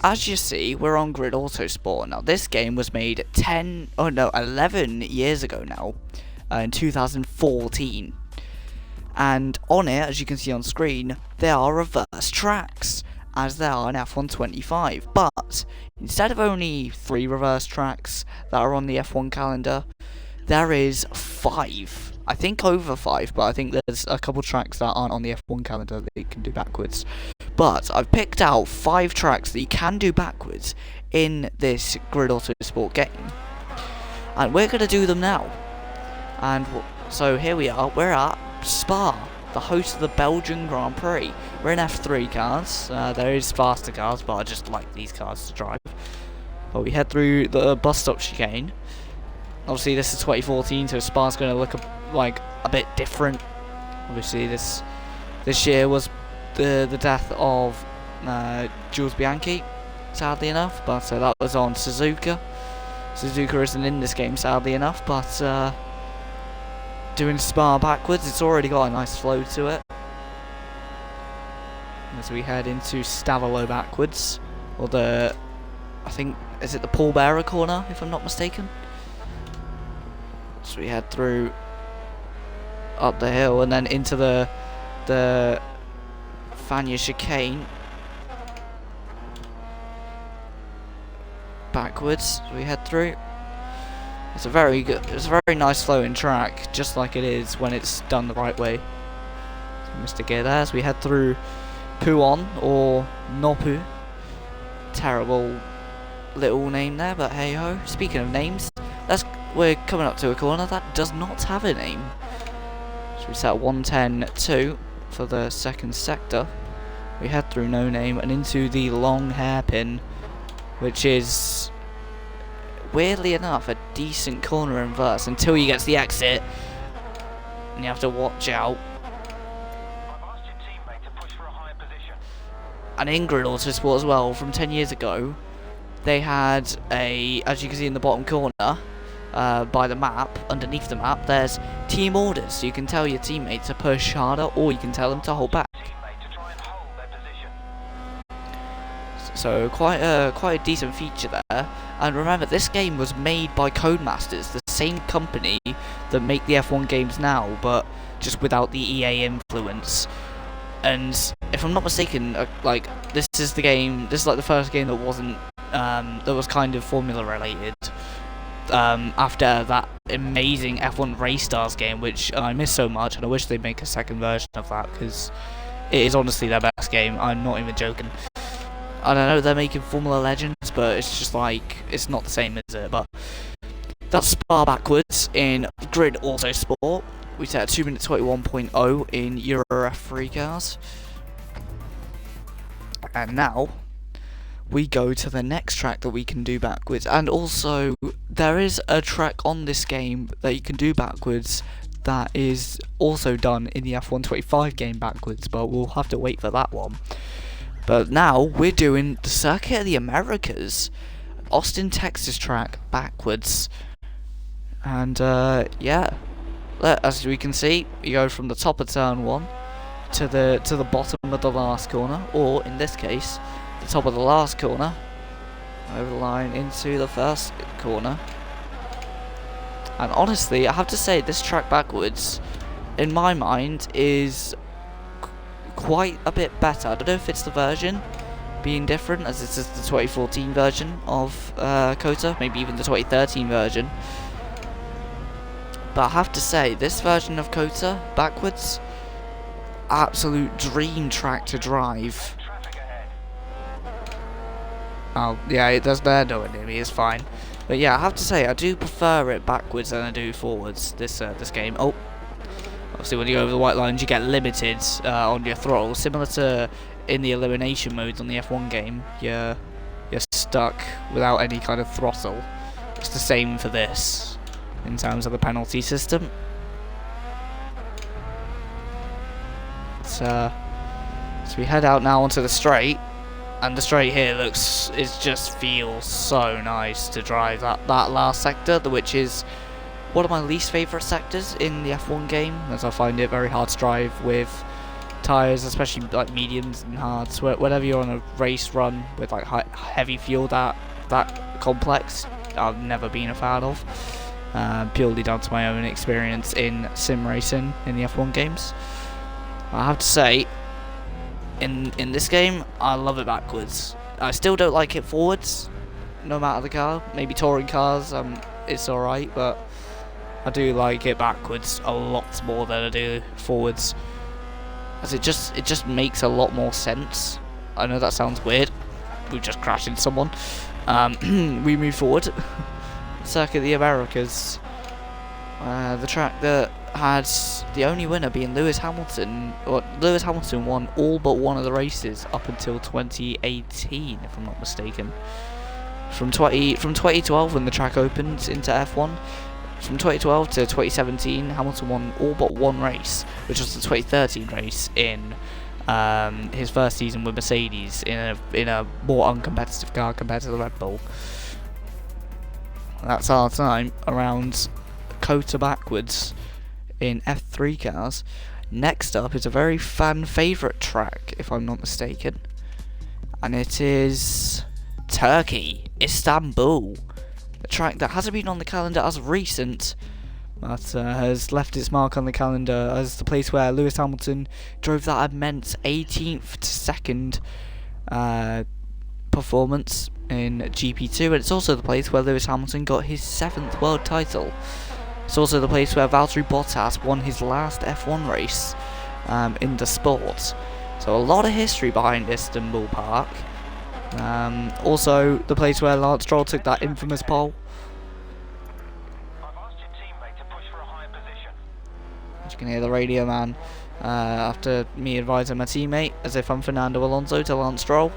as you see, we're on Grid Autosport. Now, this game was made 11 years ago now, in 2014. And on it, as you can see on screen, there are reverse tracks, as there are in F1 25. But instead of only 3 reverse tracks that are on the F1 calendar, there is 5. I think over 5, but I think there's a couple tracks that aren't on the F1 calendar that you can do backwards. But I've picked out 5 tracks that you can do backwards in this Grid Autosport game. And we're going to do them now. And so here we are, we're at Spa, the host of the Belgian Grand Prix. We're in F3 cars. There is faster cars, but I just like these cars to drive. But we head through the bus stop chicane. Obviously this is 2014, so Spa's going to look like a bit different. Obviously this year was the death of Jules Bianchi, sadly enough, but that was on Suzuka. Suzuka isn't in this game, sadly enough, but doing Spa backwards, it's already got a nice flow to it. As we head into Stavelot backwards, or I think, is it the Paul Bearer corner, if I'm not mistaken? So we head through up the hill and then into the Fagnes chicane backwards. So we head through. It's a very nice flowing track, just like it is when it's done the right way. So Mr. Gear there as we head through Pouhon or Nopu. Terrible little name there, but hey ho. Speaking of names, we're coming up to a corner that does not have a name. So we set 110.2 for the second sector. We head through No Name and into the long hairpin, which is, weirdly enough, a decent corner inverse until you get to the exit, and you have to watch out. And in Grid Autosport as well, from 10 years ago, they had as you can see in the bottom corner, by the map, underneath the map, there's team orders, so you can tell your teammates to push harder, or you can tell them to hold back. So quite a decent feature there. And remember, this game was made by Codemasters, the same company that make the F1 games now, but just without the EA influence. And if I'm not mistaken, this is like the first game that wasn't that was kind of Formula related. After that amazing F1 Race Stars game, which I miss so much, and I wish they'd make a second version of that, because it is honestly their best game. I'm not even joking. I don't know, they're making Formula Legends, but it's just like, it's not the same, is it? But that's Spa backwards in Grid Autosport. We set a 2 minute 21.0 in Euro F3 cars. And now we go to the next track that we can do backwards. And also, there is a track on this game that you can do backwards that is also done in the F1 25 game backwards, but we'll have to wait for that one. But now we're doing the Circuit of the Americas, Austin, Texas track backwards. And yeah, as we can see, you go from the top of turn 1 to the bottom of the last corner, or in this case, the top of the last corner, over the line into the first corner. And honestly, I have to say, this track backwards, in my mind, is quite a bit better. I don't know if it's the version being different, as this is the 2014 version of COTA, maybe even the 2013 version. But I have to say, this version of COTA backwards, absolute dream track to drive. Oh yeah, it does there, no, it's fine. But yeah, I have to say, I do prefer it backwards than I do forwards, this game. Oh, obviously when you go over the white lines you get limited on your throttle, similar to in the elimination modes on the F1 game. You're stuck without any kind of throttle. It's the same for this in terms of the penalty system. So we head out now onto the straight, and the straight here just feels so nice to drive. That last sector, which is one of my least favourite sectors in the F1 game, as I find it very hard to drive with tyres, especially like mediums and hards. Whenever you're on a race run with like heavy fuel that complex, I've never been a fan of. Purely down to my own experience in sim racing in the F1 games. I have to say, in this game, I love it backwards. I still don't like it forwards, no matter the car. Maybe touring cars, it's alright, but I do like it backwards a lot more than I do forwards, as it just makes a lot more sense. I know that sounds weird. We just crashed into someone. We move forward. Circuit of the Americas, the track that had the only winner being Lewis Hamilton. Lewis Hamilton won all but one of the races up until 2018, if I'm not mistaken. From 2012 when the track opened into F1, from 2012 to 2017, Hamilton won all but one race, which was the 2013 race in his first season with Mercedes in a more uncompetitive car compared to the Red Bull. That's our time around COTA backwards in F3 cars. Next up is a very fan favourite track, if I'm not mistaken, and it is Turkey, Istanbul. A track that hasn't been on the calendar as of recent, but has left its mark on the calendar as the place where Lewis Hamilton drove that immense 18th to 2nd performance in GP2, and it's also the place where Lewis Hamilton got his 7th world title. It's also the place where Valtteri Bottas won his last F1 race in the sport. So a lot of history behind Istanbul Park. Also the place where Lance Stroll took that infamous pole. As you can hear the radio man after me advising my teammate as if I'm Fernando Alonso to Lance Stroll.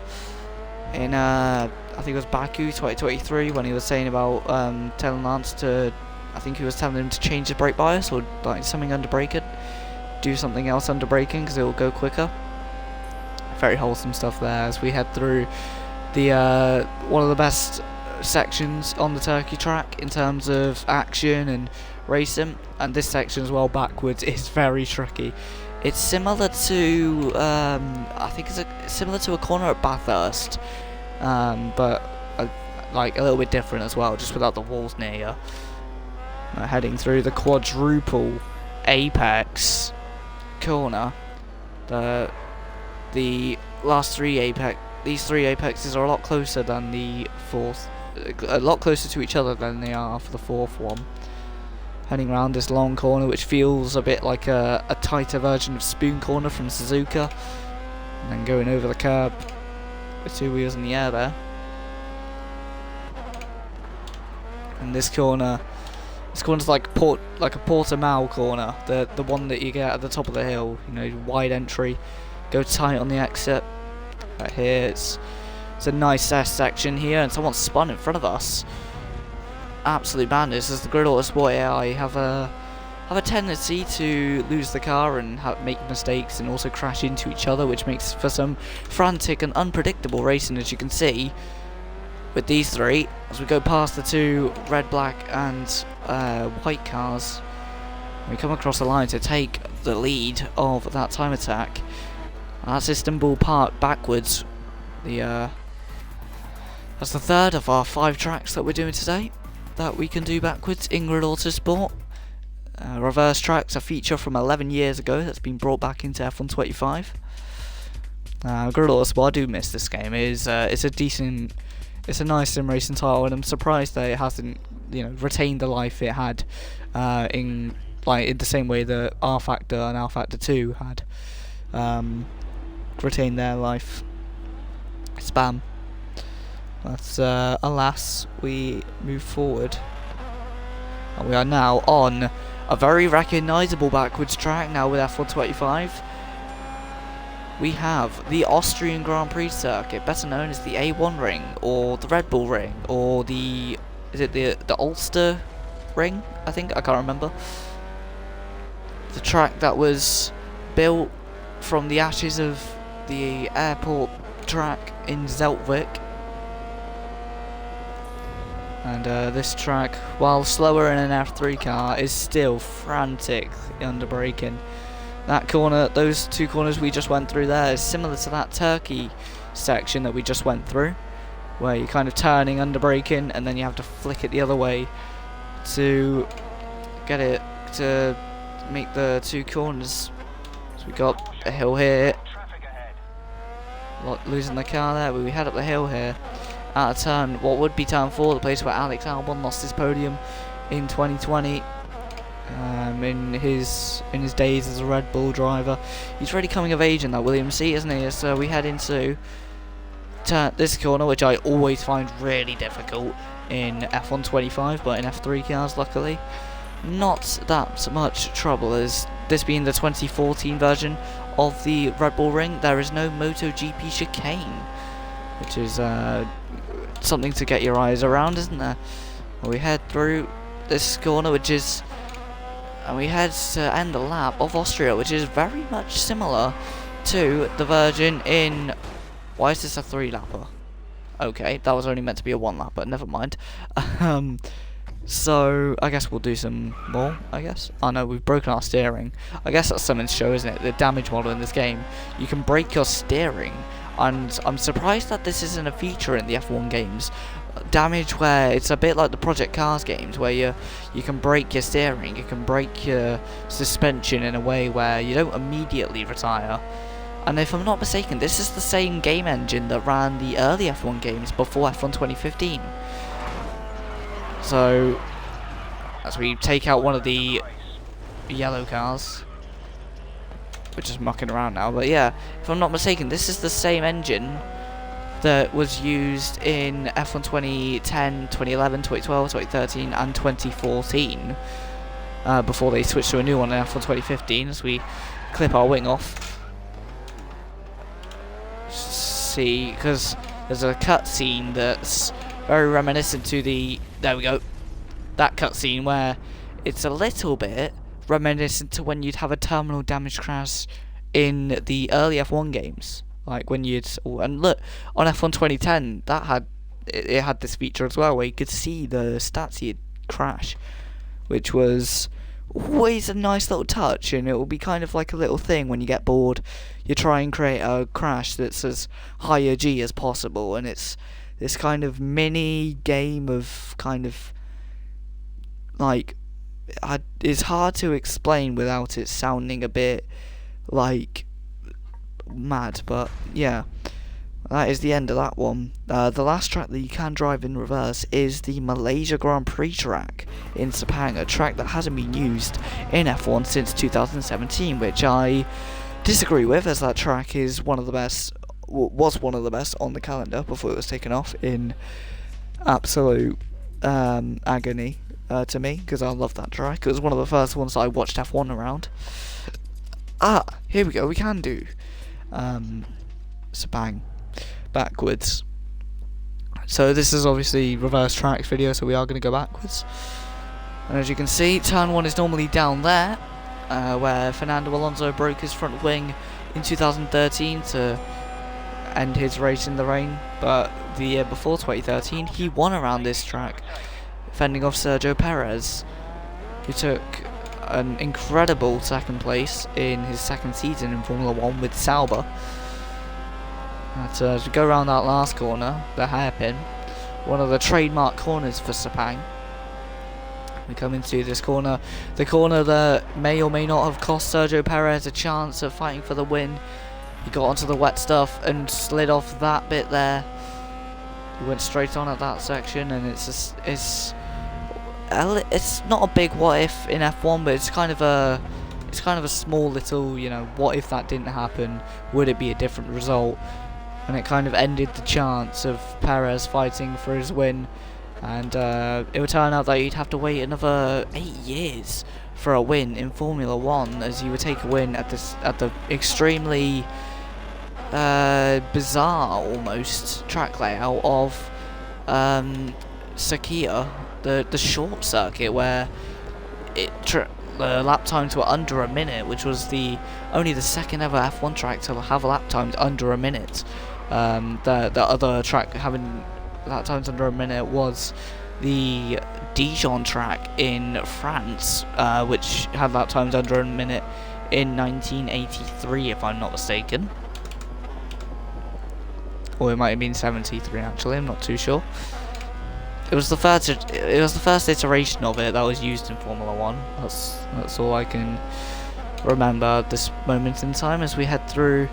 In I think it was Baku 2023 when he was saying about telling Lance to, I think he was telling him to change the brake bias or like something under braking, do something else under braking because it will go quicker. Very wholesome stuff there as we head through the one of the best sections on the Turkey track in terms of action and racing, and this section as well backwards is very tricky. It's similar to I think it's similar to a corner at Bathurst, but like a little bit different as well, just without the walls near you. Heading through the quadruple apex corner. The last these three apexes are a lot closer than the fourth, a lot closer to each other than they are for the fourth one. Heading around this long corner, which feels a bit like a tighter version of Spoon Corner from Suzuka, and then going over the curb with two wheels in the air there. And this corner's like a Portimao corner, the one that you get at the top of the hill. You know, wide entry, go tight on the exit. Right here, it's a nice section here, and someone spun in front of us. Absolute bandits, as the Grid Autosport AI have a tendency to lose the car and make mistakes and also crash into each other, which makes for some frantic and unpredictable racing, as you can see with these three as we go past the two red, black and white cars. We come across the line to take the lead of that time attack. That's Istanbul Park backwards. That's the third of our 5 tracks that we're doing today that we can do backwards in Grid Autosport. Reverse track's a feature from 11 years ago that's been brought back into F1 25. Grid Autosport, I do miss this game. It's a nice sim racing title, and I'm surprised that it hasn't, retained the life it had in the same way that R Factor and R Factor 2 had retained their life. Spam. But alas, we move forward, and we are now on a very recognisable backwards track now with F1 25. We have the Austrian Grand Prix circuit, better known as the A1 ring, or the Red Bull ring, or the Ulster ring, I think, I can't remember. The track that was built from the ashes of the airport track in Zeltwijk. And this track, while slower in an F3 car, is still frantic under braking. That corner, those two corners we just went through there is similar to that Turkey section that we just went through, where you're kind of turning, under braking, and then you have to flick it the other way to get it to make the two corners. So we got a hill here, losing the car there, but we head up the hill here out of turn, what would be turn 4, the place where Alex Albon lost his podium in 2020. In his days as a Red Bull driver. He's really coming of age in that Williams seat, isn't he? So we head into this corner, which I always find really difficult in F1 25, but in F3 cars, luckily, not that much trouble. As this being the 2014 version of the Red Bull Ring, there is no MotoGP chicane, which is something to get your eyes around, isn't there? We head through this corner, and we head to end the lap of Austria, which is very much similar to the version in... Why is this a 3-lapper? Okay, that was only meant to be a 1-lapper, never mind. So, I guess we'll do some more, I guess. Oh no, we've broken our steering. I guess that's something to show, isn't it? The damage model in this game. You can break your steering, and I'm surprised that this isn't a feature in the F1 games. Damage where it's a bit like the Project Cars games, where you can break your steering, you can break your suspension in a way where you don't immediately retire. And if I'm not mistaken, this is the same game engine that ran the early F1 games before F1 2015. So, as we take out one of the yellow cars, we're just mucking around now, but yeah, if I'm not mistaken, this is the same engine that was used in F1 2010, 2011, 2012, 2013 and 2014 before they switched to a new one in F1 2015. As we clip our wing off, see, because there's a cutscene that's very reminiscent to the, there we go, that cutscene where it's a little bit reminiscent to when you'd have a terminal damage crash in the early F1 games. Like when you'd, and look, on F1 2010, that had this feature as well, where you could see the stats you'd crash, which was always a nice little touch, and it will be kind of like a little thing when you get bored. You try and create a crash that's as high a G as possible, and it's this kind of mini game of kind of like, it's hard to explain without it sounding a bit like mad, but yeah, that is the end of that one. The last track that you can drive in reverse is the Malaysia Grand Prix track in Sepang, a track that hasn't been used in F1 since 2017, which I disagree with, as that track is one of the best, was one of the best on the calendar before it was taken off in absolute agony to me, because I love that track. It was one of the first ones I watched F1 around. Here we go, we can do Sepang backwards. So this is obviously reverse tracks video, so we are going to go backwards. And as you can see, turn 1 is normally down there, where Fernando Alonso broke his front wing in 2013 to end his race in the rain. But the year before, 2013, he won around this track, fending off Sergio Perez, who took an incredible second place in his second season in Formula 1 with Sauber. As we go around that last corner, the hairpin, one of the trademark corners for Sepang, we come into this corner, the corner that may or may not have cost Sergio Perez a chance of fighting for the win. He got onto the wet stuff and slid off that bit there. He went straight on at that section, and it's not a big what if in F1, but it's kind of a small little, you know, what if that didn't happen? Would it be a different result? And it kind of ended the chance of Perez fighting for his win, and it would turn out that he'd have to wait another 8 years for a win in Formula 1, as he would take a win at the extremely bizarre almost track layout of Sakhir, the short circuit, where the lap times were under a minute, which was only the second ever F1 track to have lap times under a minute. The other track having lap times under a minute was the Dijon track in France, which had lap times under a minute in 1983, if I'm not mistaken. Or it might have been 73 actually, I'm not too sure. It was the first iteration of it that was used in Formula 1. That's all I can remember at this moment in time. As we head through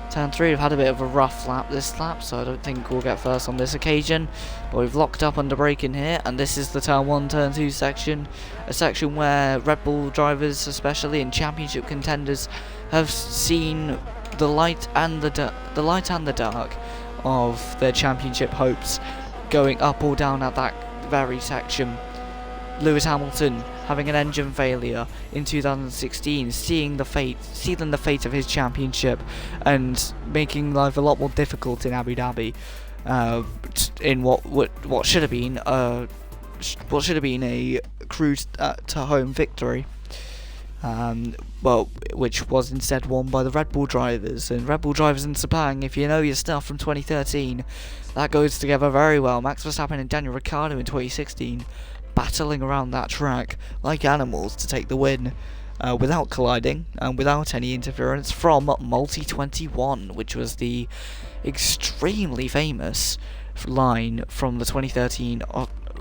turn 3, we've had a bit of a rough lap this lap, so I don't think we'll get first on this occasion. But we've locked up under braking here, and this is the turn 1, turn 2 section. A section where Red Bull drivers, especially in championship contenders, have seen the light and the dark of their championship hopes going up or down at that very section. Lewis Hamilton having an engine failure in 2016, sealing the fate of his championship and making life a lot more difficult in Abu Dhabi, in what should have been a cruise to home victory, which was instead won by the Red Bull drivers. And Red Bull drivers in Sepang, if you know your stuff from 2013, that goes together very well. Max Verstappen and Daniel Ricciardo in 2016 battling around that track like animals to take the win, without colliding and without any interference from Multi21, which was the extremely famous line from the 2013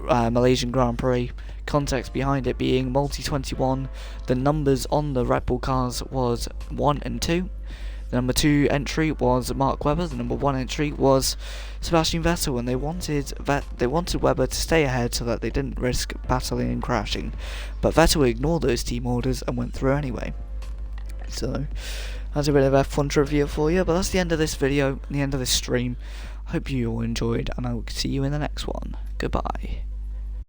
Malaysian Grand Prix. Context behind it being Multi21, the numbers on the Red Bull cars was 1 and 2. The number 2 entry was Mark Webber. The number 1 entry was Sebastian Vettel, and they wanted Webber to stay ahead so that they didn't risk battling and crashing. But Vettel ignored those team orders and went through anyway. So that's a bit of F1 trivia for you. But that's the end of this video, the end of this stream. Hope you all enjoyed, and I will see you in the next one. Goodbye.